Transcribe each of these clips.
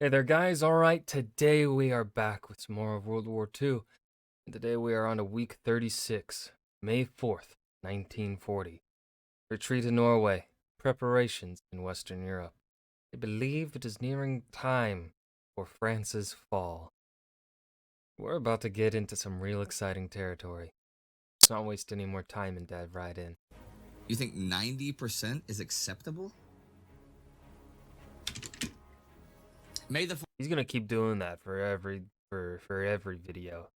Hey there, guys. All right, today we are back with some more of World War II. And today we are on to week 36, May 4th, 1940. Retreat to Norway, preparations in Western Europe. They believe it is nearing time for France's fall. We're about to get into some real exciting territory. Let's not waste any more time and dive right in. You think 90% is acceptable? May the He's gonna keep doing that for every video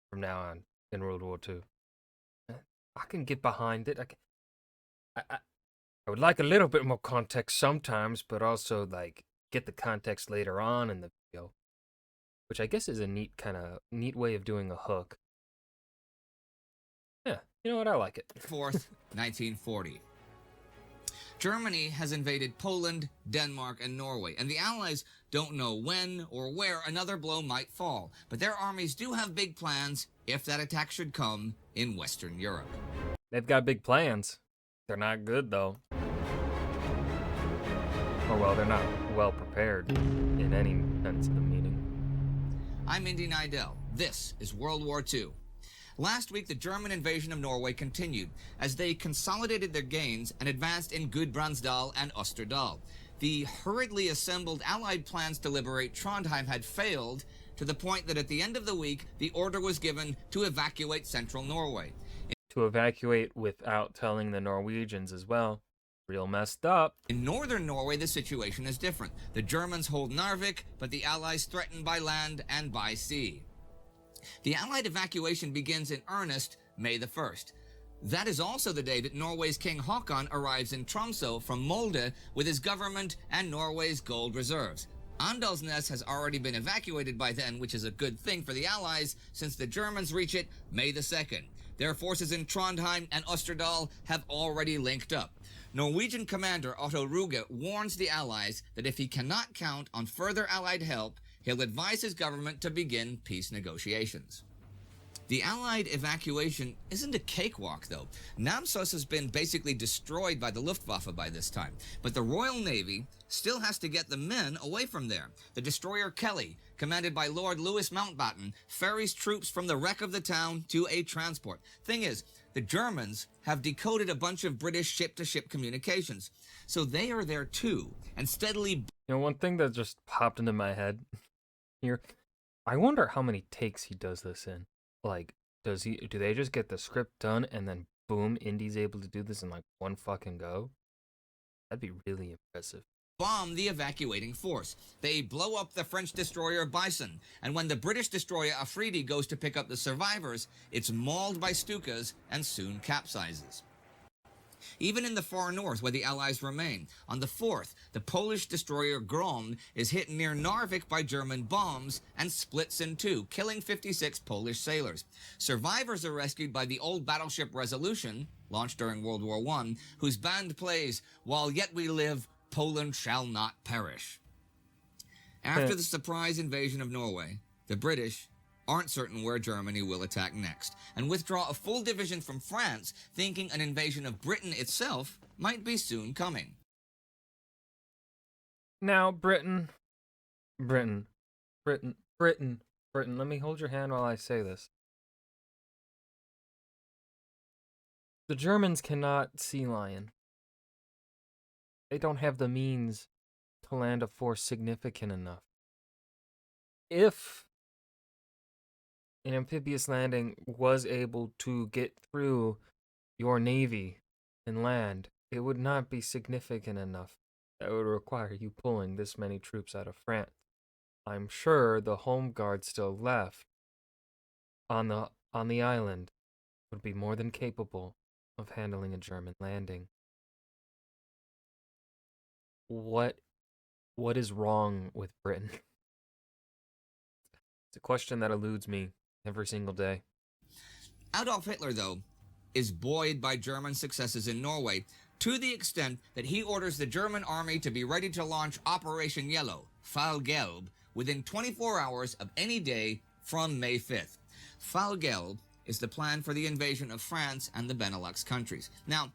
from now on in World War II. I can get behind it. I would like a little bit more context sometimes, but also like get the context later on in the video, which I guess is a neat way of doing a hook. Yeah, you know what? I like it. 4th, 1940. Germany has invaded Poland, Denmark, and Norway, and the Allies don't know when or where another blow might fall, but their armies do have big plans if that attack should come in Western Europe. They've got big plans. They're not good, though. Or, well, they're not well prepared in any sense of the meaning. I'm Indy Nidell. This is World War II. Last week, the German invasion of Norway continued as they consolidated their gains and advanced in Gudbrandsdal and Osterdal. The hurriedly assembled Allied plans to liberate Trondheim had failed to the point that at the end of the week, the order was given to evacuate central Norway. To evacuate without telling the Norwegians as well. Real messed up. In northern Norway, the situation is different. The Germans hold Narvik, but the Allies threaten by land and by sea. The Allied evacuation begins in earnest May the 1st. That is also the day that Norway's King Haakon arrives in Tromsø from Molde with his government and Norway's gold reserves. Andalsnes has already been evacuated by then, which is a good thing for the Allies since the Germans reach it May the 2nd. Their forces in Trondheim and Osterdal have already linked up. Norwegian commander Otto Ruge warns the Allies that if he cannot count on further Allied help, he'll advise his government to begin peace negotiations. The Allied evacuation isn't a cakewalk, though. Namsos has been basically destroyed by the Luftwaffe by this time, but the Royal Navy still has to get the men away from there. The destroyer Kelly, commanded by Lord Louis Mountbatten, ferries troops from the wreck of the town to a transport. Thing is, the Germans have decoded a bunch of British ship-to-ship communications, so they are there too, and steadily... You know, one thing that just popped into my head here, I wonder how many takes he does this in. Like, do they just get the script done and then boom, Indy's able to do this in like one fucking go? That'd be really impressive. Bomb the evacuating force. They blow up the French destroyer Bison, and when the British destroyer Afridi goes to pick up the survivors, it's mauled by Stukas and soon capsizes. Even in the far north, where the Allies remain, on the 4th, the Polish destroyer Grom is hit near Narvik by German bombs and splits in two, killing 56 Polish sailors. Survivors are rescued by the old battleship Resolution, launched during World War I, whose band plays, "While Yet We Live, Poland Shall Not Perish." After the surprise invasion of Norway, the British aren't certain where Germany will attack next, and withdraw a full division from France, thinking an invasion of Britain itself might be soon coming. Now, Britain, let me hold your hand while I say this. The Germans cannot sea lion. They don't have the means to land a force significant enough. If an amphibious landing was able to get through your navy and land, it would not be significant enough that would require you pulling this many troops out of France. I'm sure the home guard still left on the island would be more than capable of handling a German landing. What is wrong with Britain? It's a question that eludes me every single day. Adolf Hitler, though, is buoyed by German successes in Norway to the extent that he orders the German army to be ready to launch Operation Yellow, Fall Gelb, within 24 hours of any day from May 5th. Fall Gelb is the plan for the invasion of France and the Benelux countries. Now,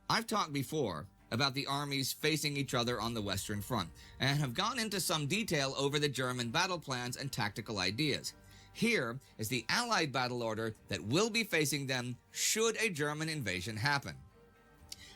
I've talked before about the armies facing each other on the Western Front, and have gone into some detail over the German battle plans and tactical ideas. Here is the Allied battle order that will be facing them should a German invasion happen.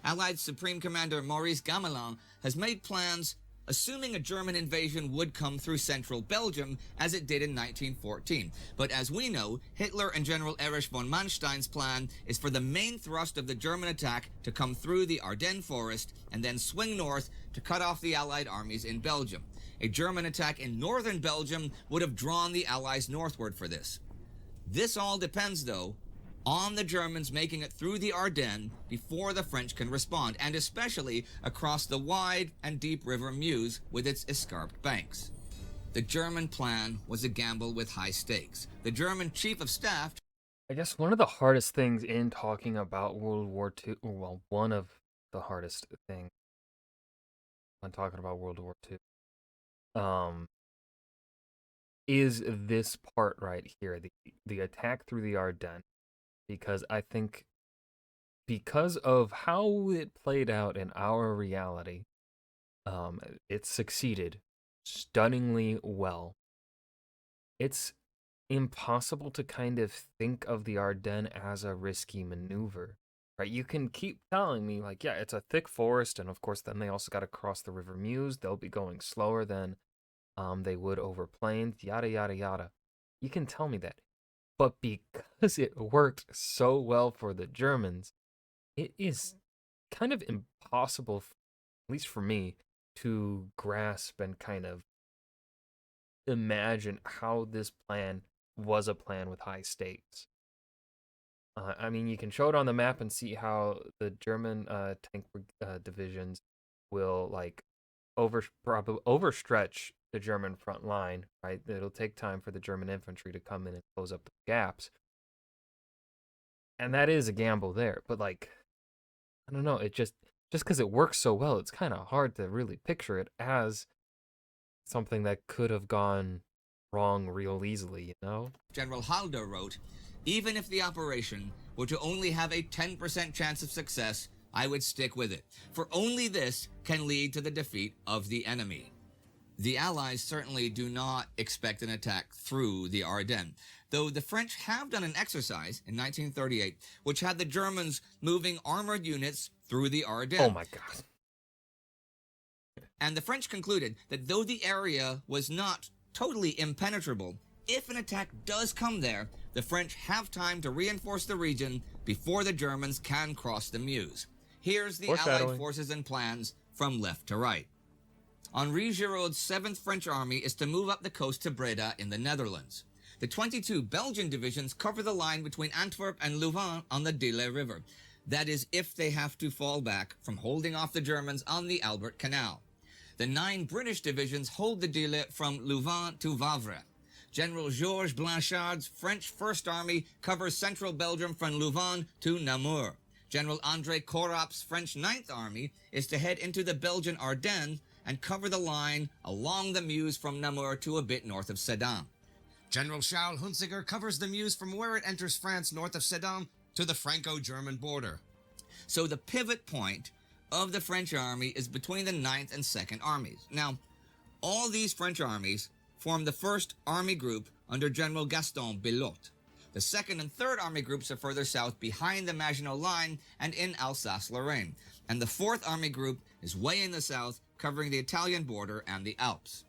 Allied Supreme Commander Maurice Gamelin has made plans assuming a German invasion would come through central Belgium as it did in 1914. But as we know, Hitler and General Erich von Manstein's plan is for the main thrust of the German attack to come through the Ardennes forest and then swing north to cut off the Allied armies in Belgium. A German attack in northern Belgium would have drawn the Allies northward for this. This all depends, though, on the Germans making it through the Ardennes before the French can respond, and especially across the wide and deep river Meuse with its escarped banks. The German plan was a gamble with high stakes. The German chief of staff... I guess one of the hardest things in talking about World War II, well, one of the hardest things when talking about World War II, is this part right here, the attack through the Ardennes. Because I think because of how it played out in our reality, it succeeded stunningly well. It's impossible to kind of think of the Ardennes as a risky maneuver, right? You can keep telling me, like, yeah, it's a thick forest, and of course then they also got to cross the River Meuse. They'll be going slower than they would over plains, yada, yada, yada. You can tell me that. But because it worked so well for the Germans, it is kind of impossible, at least for me, to grasp and kind of imagine how this plan was a plan with high stakes. I mean, you can show it on the map and see how the German tank divisions will like overstretch the German front line, right? It'll take time for the German infantry to come in and close up the gaps. And that is a gamble there. But like, I don't know, it just because it works so well, it's kind of hard to really picture it as something that could have gone wrong real easily, you know? General Halder wrote, "Even if the operation were to only have a 10% chance of success, I would stick with it, for only this can lead to the defeat of the enemy." The Allies certainly do not expect an attack through the Ardennes, though the French have done an exercise in 1938 which had the Germans moving armored units through the Ardennes. Oh my God. And the French concluded that though the area was not totally impenetrable, if an attack does come there, the French have time to reinforce the region before the Germans can cross the Meuse. Here's the Allied forces and plans from left to right. Henri Giraud's 7th French Army is to move up the coast to Breda in the Netherlands. The 22 Belgian divisions cover the line between Antwerp and Louvain on the Dyle River. That is if they have to fall back from holding off the Germans on the Albert Canal. The 9 British divisions hold the Dyle from Louvain to Wavre. General Georges Blanchard's French First Army covers central Belgium from Louvain to Namur. General André Corap's French 9th Army is to head into the Belgian Ardennes and cover the line along the Meuse from Namur to a bit north of Sedan. General Charles Hunziker covers the Meuse from where it enters France north of Sedan to the Franco-German border. So the pivot point of the French army is between the 9th and 2nd armies. Now, all these French armies form the 1st Army Group under General Gaston Bilotte. The 2nd and 3rd Army Groups are further south behind the Maginot Line and in Alsace-Lorraine. And the 4th Army Group is way in the south, covering the Italian border and the Alps.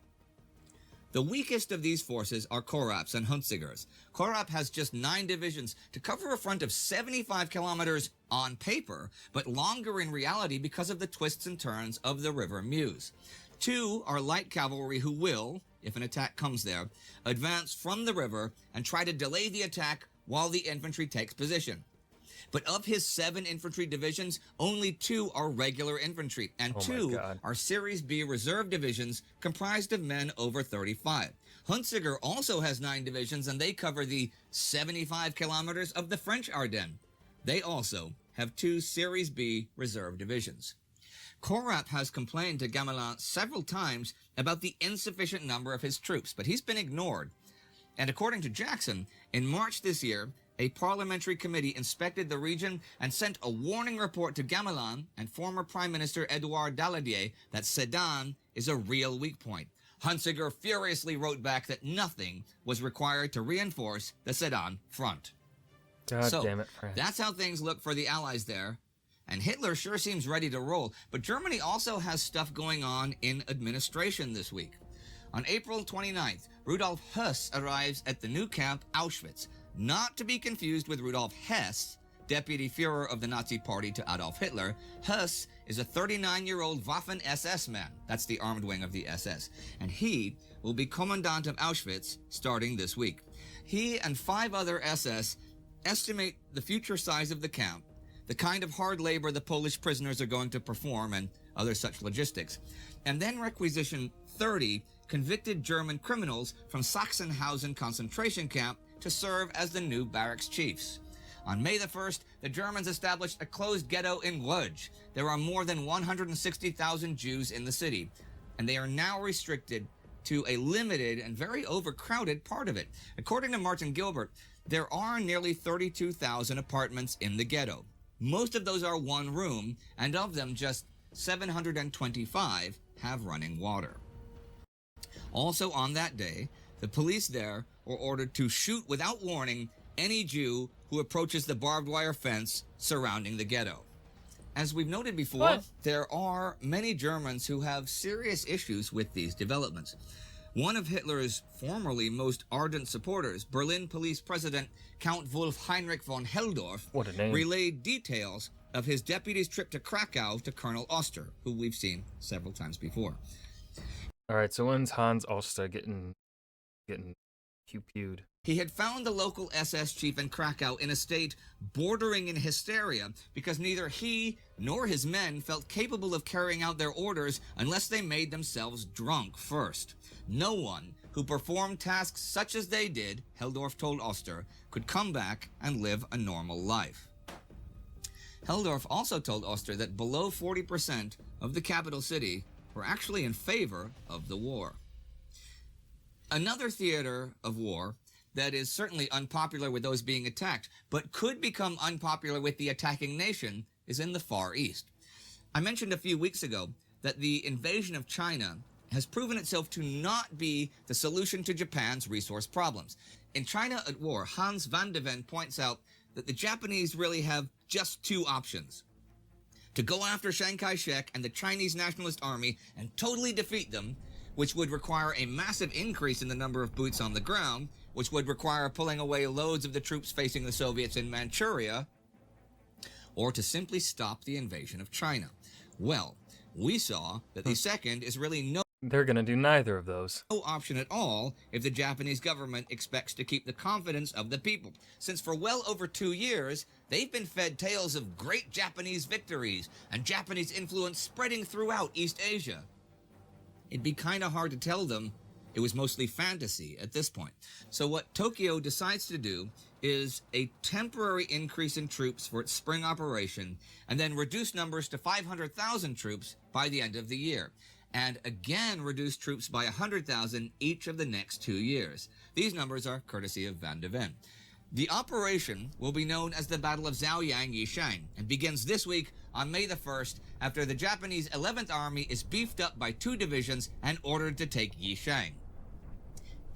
The weakest of these forces are Corap's and Hunziker's. Corap has just 9 divisions to cover a front of 75 kilometers on paper, but longer in reality because of the twists and turns of the River Meuse. 2 are light cavalry who will, if an attack comes there, advance from the river and try to delay the attack while the infantry takes position. But of his 7 infantry divisions, only 2 are regular infantry, and 2 are Series B reserve divisions comprised of men over 35. Hunziker also has 9 divisions, and they cover the 75 kilometers of the French Ardennes. They also have 2 Series B reserve divisions. Corap has complained to Gamelin several times about the insufficient number of his troops, but he's been ignored. And according to Jackson, in March this year, a parliamentary committee inspected the region and sent a warning report to Gamelin and former Prime Minister Edouard Daladier that Sedan is a real weak point. Hunsinger furiously wrote back that nothing was required to reinforce the Sedan front. God damn it, France. That's how things look for the Allies there. And Hitler sure seems ready to roll. But Germany also has stuff going on in administration this week. On April 29th, Rudolf Höss arrives at the new camp Auschwitz, not to be confused with Rudolf Hess, deputy Führer of the Nazi Party to Adolf Hitler. Höss is a 39-year-old Waffen-SS man. That's the armed wing of the SS. And he will be commandant of Auschwitz starting this week. He and 5 other SS estimate the future size of the camp, the kind of hard labor the Polish prisoners are going to perform, and other such logistics, and then requisition 30 convicted German criminals from Sachsenhausen concentration camp to serve as the new barracks chiefs. On May the 1st, the Germans established a closed ghetto in Łódź. There are more than 160,000 Jews in the city, and they are now restricted to a limited and very overcrowded part of it. According to Martin Gilbert, there are nearly 32,000 apartments in the ghetto. Most of those are one room, and of them just 725 have running water. Also on that day, the police there were ordered to shoot without warning any Jew who approaches the barbed wire fence surrounding the ghetto. As we've noted before, there are many Germans who have serious issues with these developments. One of Hitler's formerly most ardent supporters, Berlin police president Count Wolf Heinrich von Helldorf, What a name. relayed details of his deputy's trip to Krakow to Colonel Oster, who we've seen several times before. All right, so when's Hans Oster getting pew-pewed? He had found the local SS chief in Krakow in a state bordering in hysteria because neither he nor his men felt capable of carrying out their orders unless they made themselves drunk first. No one who performed tasks such as they did, Helldorf told Oster, could come back and live a normal life. Helldorf also told Oster that below 40% of the capital city were actually in favor of the war. Another theater of war that is certainly unpopular with those being attacked, but could become unpopular with the attacking nation, is in the Far East. I mentioned a few weeks ago that the invasion of China has proven itself to not be the solution to Japan's resource problems. In China at War, Hans van de Ven points out that the Japanese really have just 2 options: to go after Chiang Kai-shek and the Chinese Nationalist Army and totally defeat them, which would require a massive increase in the number of boots on the ground, which would require pulling away loads of the troops facing the Soviets in Manchuria, or to simply stop the invasion of China. Well, we saw that the second is really no They're gonna do neither of those. option at all if the Japanese government expects to keep the confidence of the people, since for well over 2 years, they've been fed tales of great Japanese victories and Japanese influence spreading throughout East Asia. It'd be kind of hard to tell them it was mostly fantasy at this point. So what Tokyo decides to do is a temporary increase in troops for its spring operation, and then reduce numbers to 500,000 troops by the end of the year, and again reduce troops by 100,000 each of the next 2 years. These numbers are courtesy of Van de Ven. The operation will be known as the Battle of Zhaoyang Yishang and begins this week on May the 1st after the Japanese 11th Army is beefed up by 2 divisions and ordered to take Yishang.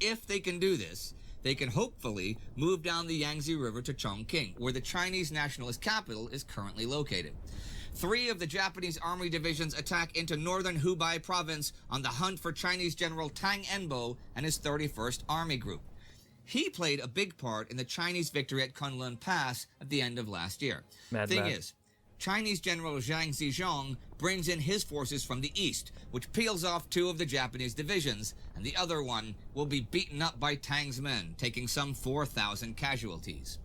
If they can do this, they can hopefully move down the Yangtze River to Chongqing, where the Chinese nationalist capital is currently located. 3 of the Japanese army divisions attack into northern Hubei province on the hunt for Chinese General Tang Enbo and his 31st Army Group. He played a big part in the Chinese victory at Kunlun Pass at the end of last year. Thing is, Chinese General Zhang Zizhong brings in his forces from the east, which peels off 2 of the Japanese divisions, and the other one will be beaten up by Tang's men, taking some 4,000 casualties.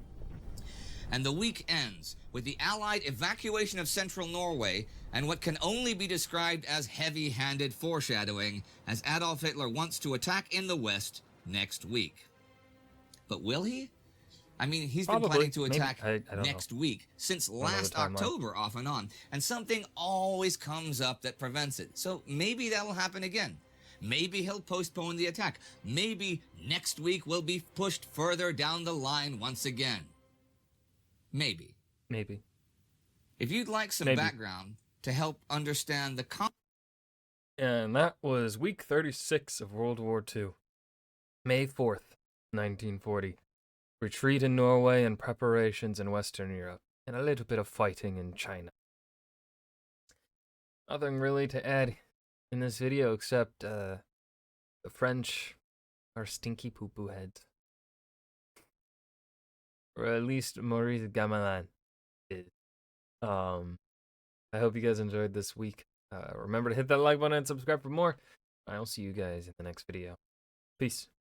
And the week ends with the Allied evacuation of central Norway and what can only be described as heavy-handed foreshadowing, as Adolf Hitler wants to attack in the west next week. But will he? I mean, he's been planning to attack next week since last October off and on, and something always comes up that prevents it. So maybe that'll happen again. Maybe he'll postpone the attack. Maybe next week will be pushed further down the line once again. Maybe. Maybe. If you'd like some Maybe. background to help understand the And that was week 36 of World War II. May 4th, 1940. Retreat in Norway and preparations in Western Europe, and a little bit of fighting in China. Nothing really to add in this video except the French are stinky poo-poo heads. Or at least Maurice Gamelin is. I hope you guys enjoyed this week. Remember to hit that like button and subscribe for more. I'll see you guys in the next video. Peace.